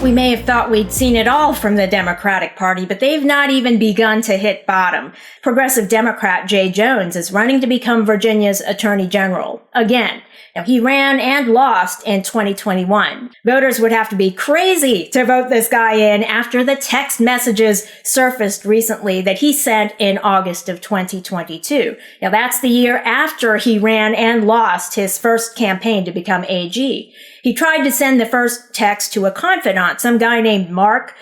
We may have thought we'd seen it all from the Democratic Party, but they've not even begun to hit bottom. Progressive Democrat Jay Jones is running to become Virginia's Attorney General again. Now, he ran and lost in 2021. Voters would have to be crazy to vote this guy in after the text messages surfaced recently that he sent in August of 2022. Now, that's the year after he ran and lost his first campaign to become AG. He tried to send the first text to a confidant, some guy named Mark.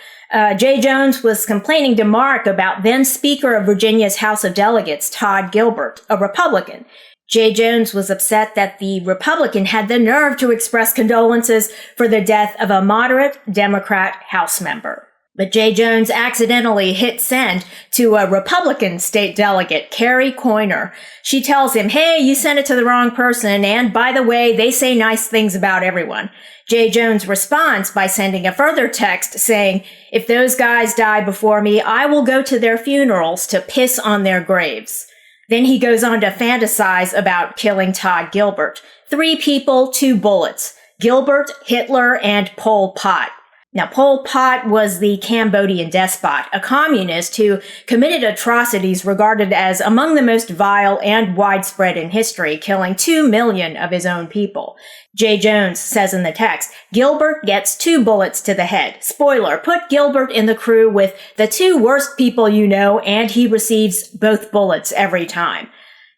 Jay Jones was complaining to Mark about then Speaker of Virginia's House of Delegates, Todd Gilbert, a Republican. Jay Jones was upset that the Republican had the nerve to express condolences for the death of a moderate Democrat House member. But Jay Jones accidentally hit send to a Republican state delegate, Carrie Coyner. She tells him, hey, you sent it to the wrong person, and by the way, they say nice things about everyone. Jay Jones responds by sending a further text saying, if those guys die before me, I will go to their funerals to piss on their graves. Then he goes on to fantasize about killing Todd Gilbert. 3 people, 2 bullets. Gilbert, Hitler, and Pol Pot. Now, Pol Pot was the Cambodian despot, a communist who committed atrocities regarded as among the most vile and widespread in history, killing 2 million of his own people. Jay Jones says in the text, Gilbert gets 2 bullets to the head. Spoiler, put Gilbert in the crew with the 2 worst people you know, and he receives both bullets every time.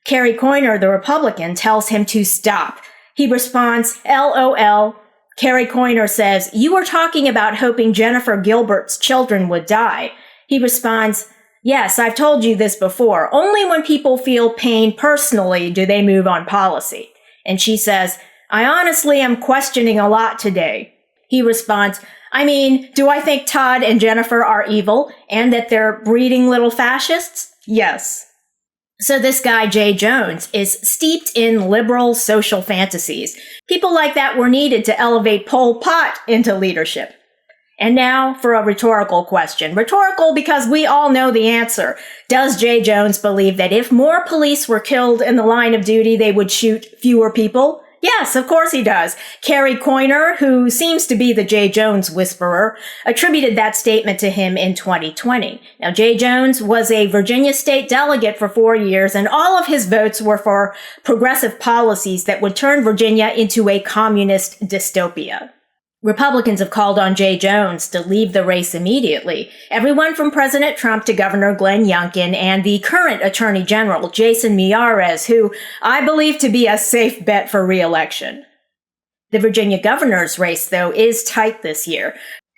Carrie Coyner, the Republican, tells him to stop. He responds, LOL. Carrie Coyner says, you were talking about hoping Jennifer Gilbert's children would die. He responds, yes, I've told you this before. Only when people feel pain personally do they move on policy. And she says, I honestly am questioning a lot today. He responds, I mean, do I think Todd and Jennifer are evil and that they're breeding little fascists? Yes. So this guy, Jay Jones, is steeped in liberal social fantasies. People like that were needed to elevate Pol Pot into leadership. And now for a rhetorical question. Rhetorical because we all know the answer. Does Jay Jones believe that if more police were killed in the line of duty, they would shoot fewer people? Yes, of course he does. Carrie Coyner, who seems to be the Jay Jones whisperer, attributed that statement to him in 2020. Now, Jay Jones was a Virginia state delegate for 4 years, and all of his votes were for progressive policies that would turn Virginia into a communist dystopia. Republicans have called on Jay Jones to leave the race immediately. Everyone from President Trump to Governor Glenn Youngkin and the current Attorney General, Jason Miyares, who I believe to be a safe bet for re-election. The Virginia governor's race, though, is tight this year.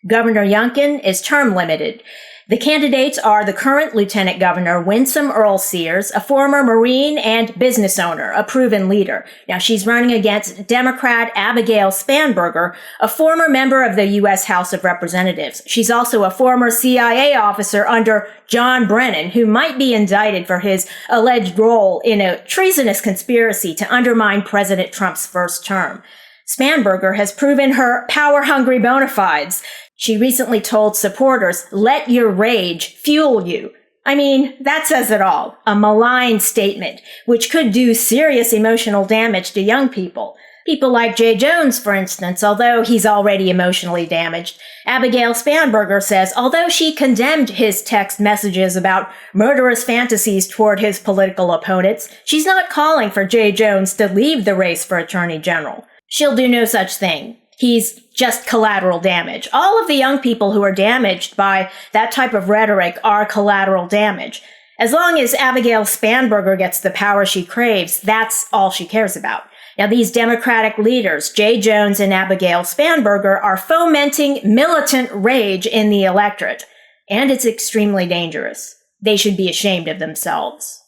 Governor Youngkin is term limited. The candidates are the current Lieutenant Governor Winsome Earle-Sears, a former Marine and business owner, a proven leader. Now, she's running against Democrat Abigail Spanberger, a former member of the U.S. House of Representatives. She's also a former CIA officer under John Brennan, who might be indicted for his alleged role in a treasonous conspiracy to undermine President Trump's first term. Spanberger has proven her power-hungry bona fides. She recently told supporters, let your rage fuel you. I mean, that says it all. A malign statement, which could do serious emotional damage to young people. People like Jay Jones, for instance, although he's already emotionally damaged. Abigail Spanberger says, although she condemned his text messages about murderous fantasies toward his political opponents, she's not calling for Jay Jones to leave the race for Attorney General. She'll do no such thing. He's just collateral damage. All of the young people who are damaged by that type of rhetoric are collateral damage. As long as Abigail Spanberger gets the power she craves, that's all she cares about. Now, these Democratic leaders, Jay Jones and Abigail Spanberger, are fomenting militant rage in the electorate, and it's extremely dangerous. They should be ashamed of themselves.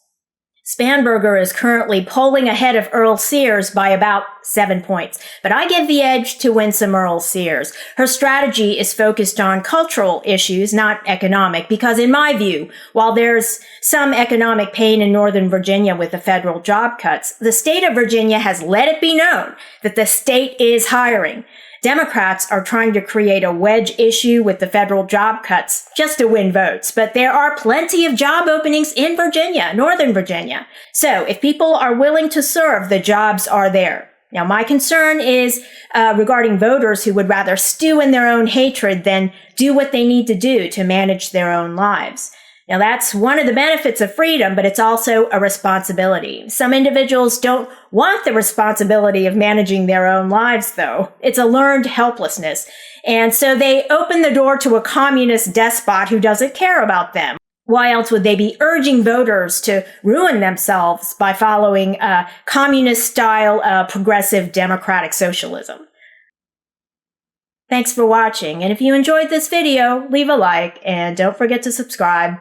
Spanberger is currently polling ahead of Earle-Sears by about 7 points, but I give the edge to Winsome Earle-Sears. Her strategy is focused on cultural issues, not economic, because in my view, while there's some economic pain in Northern Virginia with the federal job cuts, the state of Virginia has let it be known that the state is hiring. Democrats are trying to create a wedge issue with the federal job cuts just to win votes, but there are plenty of job openings in Virginia, Northern Virginia. So if people are willing to serve, the jobs are there. Now, my concern is regarding voters who would rather stew in their own hatred than do what they need to do to manage their own lives. Now, that's one of the benefits of freedom, but it's also a responsibility. Some individuals don't want the responsibility of managing their own lives, though. It's a learned helplessness. And so they open the door to a communist despot who doesn't care about them. Why else would they be urging voters to ruin themselves by following communist-style progressive democratic socialism? Thanks for watching, and if you enjoyed this video, leave a like and don't forget to subscribe.